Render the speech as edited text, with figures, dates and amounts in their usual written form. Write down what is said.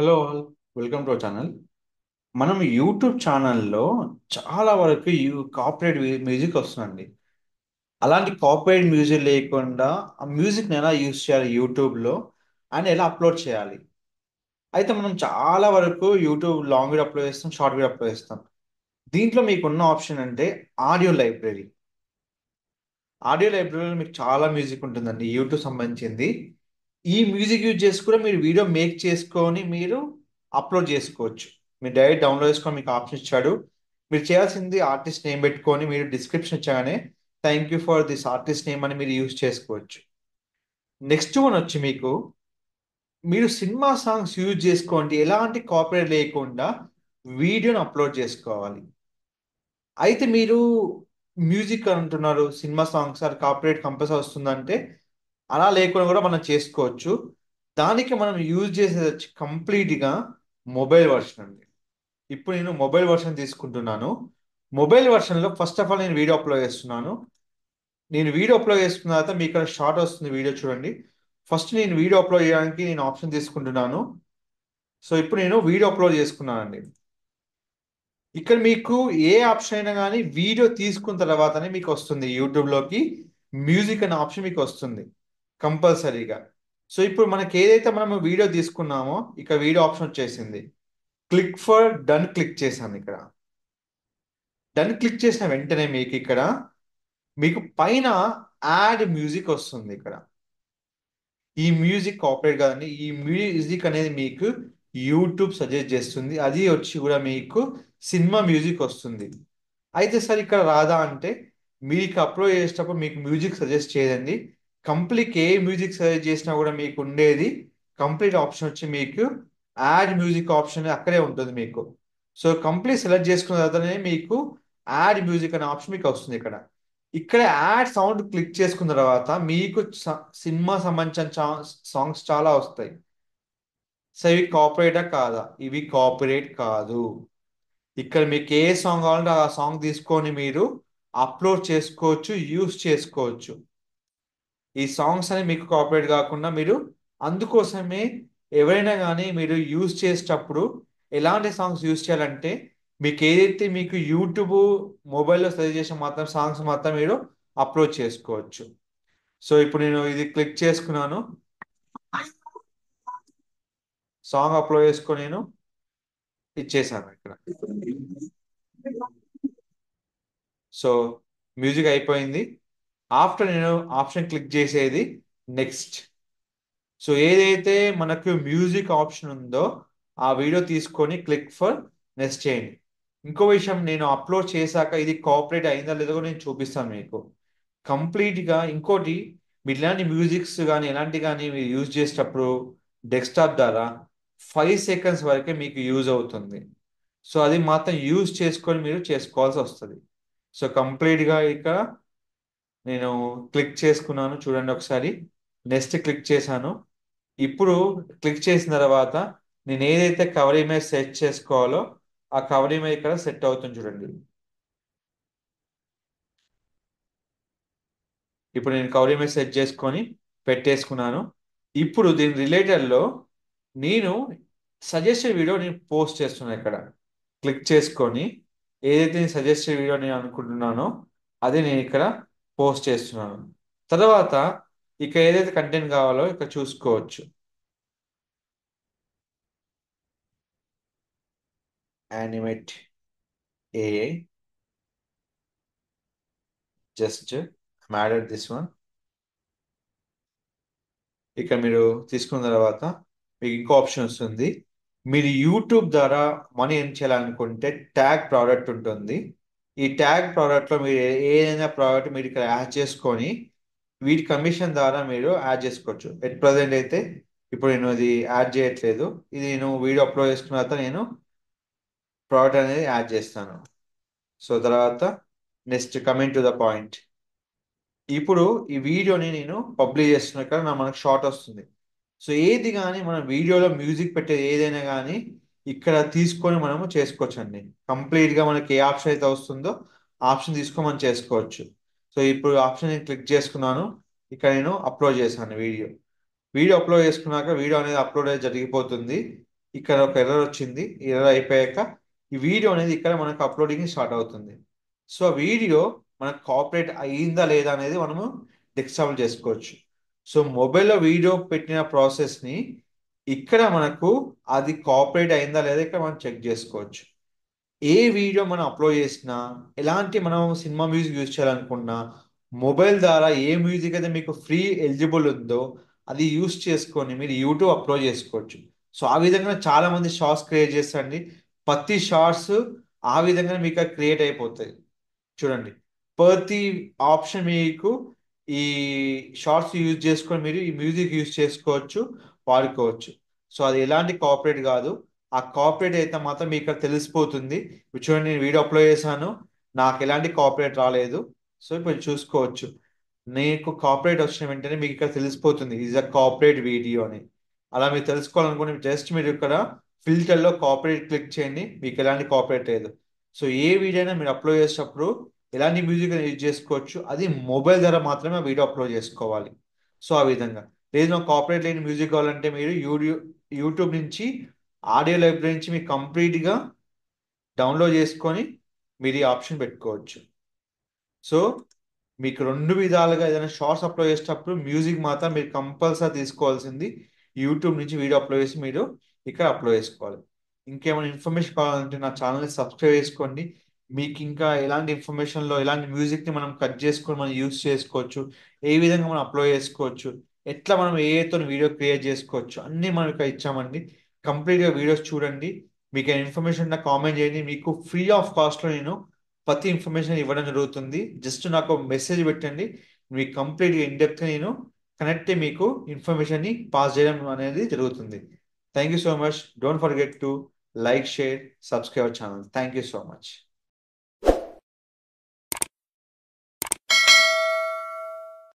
Hello welcome to our channel. మనం YouTube ఛానల్లో చాలా వరకు కాపీరైట్ మ్యూజిక్ వస్తుందండి. అలాంటి కాపీరైట్ మ్యూజిక్ లేకుండా ఆ మ్యూజిక్ని ఎలా యూస్ చేయాలి యూట్యూబ్లో అండ్ ఎలా అప్లోడ్ చేయాలి. అయితే మనం చాలా వరకు యూట్యూబ్ లాంగ్ వీడియో అప్లోడ్ చేస్తాం, షార్ట్ వీడియో అప్లోడ్ చేస్తాం. దీంట్లో మీకు ఉన్న ఆప్షన్ అంటే ఆడియో లైబ్రరీ. ఆడియో లైబ్రరీలో మీకు చాలా మ్యూజిక్ ఉంటుందండి యూట్యూబ్ సంబంధించింది. ఈ మ్యూజిక్ యూజ్ చేసి కూడా మీరు వీడియో మేక్ చేసుకొని మీరు అప్లోడ్ చేసుకోవచ్చు. మీరు డైరెక్ట్ డౌన్లోడ్ చేసుకొని మీకు ఆప్షన్ ఇచ్చాడు. మీరు చేయాల్సింది ఆర్టిస్ట్ నేమ్ పెట్టుకొని మీరు డిస్క్రిప్షన్ ఇచ్చగానే thank you for this artist name అని మీరు యూజ్ చేసుకోవచ్చు. నెక్స్ట్ వన్ వచ్చి మీకు మీరు సినిమా సాంగ్స్ యూజ్ చేసుకోండి, ఎలాంటి కాపీరైట్ లేకుండా వీడియోని అప్లోడ్ చేసుకోవాలి. అయితే మీరు మ్యూజిక్ అంటున్నారు, సినిమా సాంగ్స్ అది కాపీరైట్ కంపల్సరీ వస్తుందంటే అలా లేకుండా కూడా మనం చేసుకోవచ్చు. దానికి మనం యూజ్ చేసేది వచ్చి కంప్లీట్గా మొబైల్ వర్షన్ అండి. ఇప్పుడు నేను మొబైల్ వర్షన్ తీసుకుంటున్నాను. మొబైల్ వర్షన్లో ఫస్ట్ ఆఫ్ ఆల్ నేను వీడియో అప్లోడ్ చేస్తున్నాను. నేను వీడియో అప్లోడ్ చేసుకున్న తర్వాత మీకు ఇక్కడ షార్ట్ వస్తుంది, వీడియో చూడండి. ఫస్ట్ నేను వీడియో అప్లోడ్ చేయడానికి నేను ఆప్షన్ తీసుకుంటున్నాను. సో ఇప్పుడు నేను వీడియో అప్లోడ్ చేసుకున్నానండి. ఇక్కడ మీకు ఏ ఆప్షన్ అయినా కానీ వీడియో తీసుకున్న తర్వాతనే మీకు వస్తుంది యూట్యూబ్లోకి మ్యూజిక్ అనే ఆప్షన్ మీకు వస్తుంది కంపల్సరీగా. సో ఇప్పుడు మనకి ఏదైతే మనం వీడియో తీసుకున్నామో ఇక్కడ వీడియో ఆప్షన్ వచ్చేసింది. క్లిక్ ఫర్ డన్ క్లిక్ చేశాను ఇక్కడ. డన్ క్లిక్ చేసిన వెంటనే మీకు ఇక్కడ మీకు పైన యాడ్ మ్యూజిక్ వస్తుంది ఇక్కడ. ఈ మ్యూజిక్ కాపరేట్ కాదండి, ఈ మ్యూజిక్ అనేది మీకు యూట్యూబ్ సజెస్ట్ చేస్తుంది. అది వచ్చి కూడా మీకు సినిమా మ్యూజిక్ వస్తుంది. అయితే సార్ ఇక్కడ రాదా అంటే మీకు అప్లోడ్ చేసేటప్పుడు మీకు మ్యూజిక్ సజెస్ట్ చేయదండి. కంప్లీట్ ఏ మ్యూజిక్ సజెస్ట్ చేసినా కూడా మీకు ఉండేది కంప్లీట్ ఆప్షన్ వచ్చి మీకు యాడ్ మ్యూజిక్ ఆప్షన్ అక్కడే ఉంటుంది మీకు. సో కంప్లీట్ సెలెక్ట్ చేసుకున్న తర్వాతనే మీకు యాడ్ మ్యూజిక్ అనే ఆప్షన్ మీకు వస్తుంది ఇక్కడ. ఇక్కడ యాడ్ సౌండ్ క్లిక్ చేసుకున్న తర్వాత మీకు సినిమా సంబంధించిన సాంగ్స్ చాలా వస్తాయి. సో ఇవి కాపరేటా కాదా? ఇవి కాపరేట్ కాదు. ఇక్కడ మీకు ఏ సాంగ్ కావాలంటే ఆ సాంగ్ తీసుకొని మీరు అప్లోడ్ చేసుకోవచ్చు, యూస్ చేసుకోవచ్చు. ఈ సాంగ్స్ అని మీకు కాపరేట్ కాకుండా మీరు అందుకోసమే ఎవరైనా కానీ మీరు యూస్ చేసేటప్పుడు ఎలాంటి సాంగ్స్ యూస్ చేయాలంటే మీకు ఏదైతే మీకు యూట్యూబ్ మొబైల్లో సజెస్ట్ చేసిన మాత్రం సాంగ్స్ మాత్రం మీరు అప్లోడ్ చేసుకోవచ్చు. సో ఇప్పుడు నేను ఇది క్లిక్ చేసుకున్నాను, సాంగ్ అప్లోడ్ చేసుకొని నేను ఇచ్చేసాను ఇక్కడ. సో మ్యూజిక్ అయిపోయింది. ఆఫ్టర్ నేను ఆప్షన్ క్లిక్ చేసేది నెక్స్ట్. సో ఏదైతే మనకు మ్యూజిక్ ఆప్షన్ ఉందో ఆ వీడియో తీసుకొని క్లిక్ ఫర్ నెక్స్ట్ చేయండి. ఇంకో విషయం, నేను అప్లోడ్ చేశాక ఇది కాపరేట్ అయిందా లేదో కూడా నేను చూపిస్తాను మీకు కంప్లీట్గా. ఇంకోటి, మీరు ఇలాంటి మ్యూజిక్స్ కానీ ఎలాంటి కానీ మీరు యూజ్ చేసేటప్పుడు డెస్క్టాప్ ద్వారా 5 సెకండ్స్ వరకే మీకు యూజ్ అవుతుంది. సో అది మాత్రం యూజ్ చేసుకొని మీరు చేసుకోవాల్సి వస్తుంది. సో కంప్లీట్గా ఇక్కడ నేను క్లిక్ చేసుకున్నాను, చూడండి ఒకసారి. నెక్స్ట్ క్లిక్ చేశాను. ఇప్పుడు క్లిక్ చేసిన తర్వాత నేను ఏదైతే కవర్ ఇమేజ్ సెట్ చేసుకోవాలో ఆ కవర్ ఇమేజ్ ఇక్కడ సెట్ అవుతుంది చూడండి. ఇప్పుడు నేను కవర్ ఇమేజ్ సెట్ చేసుకొని పెట్టేసుకున్నాను. ఇప్పుడు దీని రిలేటెడ్లో నేను సజెస్టెడ్ వీడియో నేను పోస్ట్ చేస్తున్నాను ఇక్కడ. క్లిక్ చేసుకొని ఏదైతే నేను సజెస్టెడ్ వీడియో నేను అనుకుంటున్నానో అది నేను ఇక్కడ పోస్ట్ చేస్తున్నాను. తర్వాత ఇక ఏదైతే కంటెంట్ కావాలో ఇక్కడ చూసుకోవచ్చు. Animate AI, just added this one. ఇక్కడ మీరు తీసుకున్న తర్వాత మీకు ఇంకో ఆప్షన్ వస్తుంది. మీరు యూట్యూబ్ ద్వారా మనీ ఎర్న్ చేయాలనుకుంటే ట్యాగ్ ప్రోడక్ట్ ఉంటుంది. ఈ ట్యాగ్ ప్రోడక్ట్లో మీరు ఏదైనా ప్రోడక్ట్ మీరు ఇక్కడ యాడ్ చేసుకొని వీటి కమిషన్ ద్వారా మీరు యాడ్ చేసుకోవచ్చు. ఎట్ ప్రజెంట్ అయితే ఇప్పుడు నేను ఇది యాడ్ చేయట్లేదు. ఇది నేను వీడియో అప్లోడ్ చేసుకున్న తర్వాత నేను ప్రోడక్ట్ అనేది యాడ్ చేస్తాను. సో తర్వాత next coming to the point. ఇప్పుడు ఈ వీడియోని నేను పబ్లిష్ చేస్తున్నా, ఇక్కడ మనకు షార్ట్ వస్తుంది. సో ఏది కానీ మనం వీడియోలో మ్యూజిక్ పెట్టేది ఏదైనా కానీ ఇక్కడ తీసుకొని మనము చేసుకోవచ్చు అండి. కంప్లీట్గా మనకి ఏ ఆప్షన్ అయితే వస్తుందో ఆప్షన్ తీసుకొని మనం చేసుకోవచ్చు. సో ఇప్పుడు ఆప్షన్ నేను క్లిక్ చేసుకున్నాను. ఇక్కడ నేను అప్లోడ్ చేశాను వీడియో. వీడియో అప్లోడ్ చేసుకున్నాక వీడియో అనేది అప్లోడ్ అనేది జరిగిపోతుంది. ఇక్కడ ఒక ఎర్రర్ వచ్చింది. ఈ ఎర్రర్ అయిపోయాక ఈ వీడియో అనేది ఇక్కడ మనకు అప్లోడింగ్ స్టార్ట్ అవుతుంది. సో ఆ వీడియో మనకు కాపరేట్ అయ్యిందా లేదా అనేది మనము డిస్కవర్ చేసుకోవచ్చు. సో మొబైల్లో వీడియో పెట్టిన ప్రాసెస్ని ఇక్కడ మనకు అది కాపరేట్ అయిందా లేదా ఇక్కడ మనం చెక్ చేసుకోవచ్చు. ఏ వీడియో మనం అప్లోడ్ చేసినా, ఎలాంటి మనం సినిమా మ్యూజిక్ యూజ్ చేయాలనుకున్నా, మొబైల్ ద్వారా ఏ మ్యూజిక్ అయితే మీకు ఫ్రీ ఎలిజిబుల్ ఉందో అది యూజ్ చేసుకొని మీరు యూట్యూబ్ అప్లోడ్ చేసుకోవచ్చు. సో ఆ విధంగా చాలా మంది షార్ట్స్ క్రియేట్ చేస్తారండి. ప్రతి షార్ట్స్ ఆ విధంగా మీకు క్రియేట్ అయిపోతాయి. చూడండి, ప్రతి ఆప్షన్ మీకు ఈ షార్ట్స్ యూజ్ చేసుకొని మీరు ఈ మ్యూజిక్ యూజ్ చేసుకోవచ్చు, వాడుకోవచ్చు. సో అది ఎలాంటి కాపరేట్ కాదు. ఆ కాపరేట్ అయితే మాత్రం మీకు ఇక్కడ తెలిసిపోతుంది. ఇప్పుడు చూడండి, నేను వీడియో అప్లోడ్ చేశాను, నాకు ఎలాంటి కాపరేట్ రాలేదు. సో ఇప్పుడు చూసుకోవచ్చు, నీకు కాపరేట్ వచ్చిన వెంటనే మీకు ఇక్కడ తెలిసిపోతుంది ఈజ్ అ కాపరేట్ వీడియో అని. అలా మీరు తెలుసుకోవాలనుకుంటే జస్ట్ మీరు ఇక్కడ ఫిల్టర్లో కాపరేట్ క్లిక్ చేయండి, మీకు ఎలాంటి కాపరేట్ లేదు. సో ఏ వీడియో అయినా మీరు అప్లోడ్ చేసేటప్పుడు ఎలాంటి మ్యూజిక్ యూజ్ చేసుకోవచ్చు, అది మొబైల్ ద్వారా మాత్రమే వీడియో అప్లోడ్ చేసుకోవాలి. సో ఆ విధంగా లేదు, నాకు కాపరేట్ లేని మ్యూజిక్ కావాలంటే మీరు యూట్యూబ్ నుంచి ఆడియో లైబ్రరీ నుంచి మీరు కంప్లీట్గా డౌన్లోడ్ చేసుకొని మీరు ఈ ఆప్షన్ పెట్టుకోవచ్చు. సో మీకు రెండు విధాలుగా ఏదైనా షార్ట్స్ అప్లోడ్ చేసేటప్పుడు మ్యూజిక్ మాత్రం మీరు కంపల్సరీ తీసుకోవాల్సింది యూట్యూబ్ నుంచి వీడియో అప్లోడ్ చేసి మీరు ఇక్కడ అప్లోడ్ చేసుకోవాలి. ఇంకేమైనా ఇన్ఫర్మేషన్ కావాలంటే నా ఛానల్ని సబ్స్క్రైబ్ చేసుకోండి. మీకు ఇంకా ఎలాంటి ఇన్ఫర్మేషన్లో ఎలాంటి మ్యూజిక్ని మనం కట్ చేసుకొని మనం యూస్ చేసుకోవచ్చు, ఏ విధంగా మనం అప్లోడ్ చేసుకోవచ్చు, ఎట్లా మనం ఏతో వీడియో క్రియేట్ చేసుకోవచ్చు, అన్నీ మనం ఇక్కడ ఇచ్చామండి. కంప్లీట్గా వీడియోస్ చూడండి. మీకు ఇన్ఫర్మేషన్ నాకు కామెంట్ చేయండి. మీకు ఫ్రీ ఆఫ్ కాస్ట్లో నేను ప్రతి ఇన్ఫర్మేషన్ ఇవ్వడం జరుగుతుంది. జస్ట్ నాకు మెసేజ్ పెట్టండి, మీకు కంప్లీట్గా ఇన్డెప్త్గా నేను కనెక్ట్ మీకు ఇన్ఫర్మేషన్ని పాస్ చేయడం అనేది జరుగుతుంది. Thank you so much. Don't forget to like, share, subscribe channel. Thank you so much.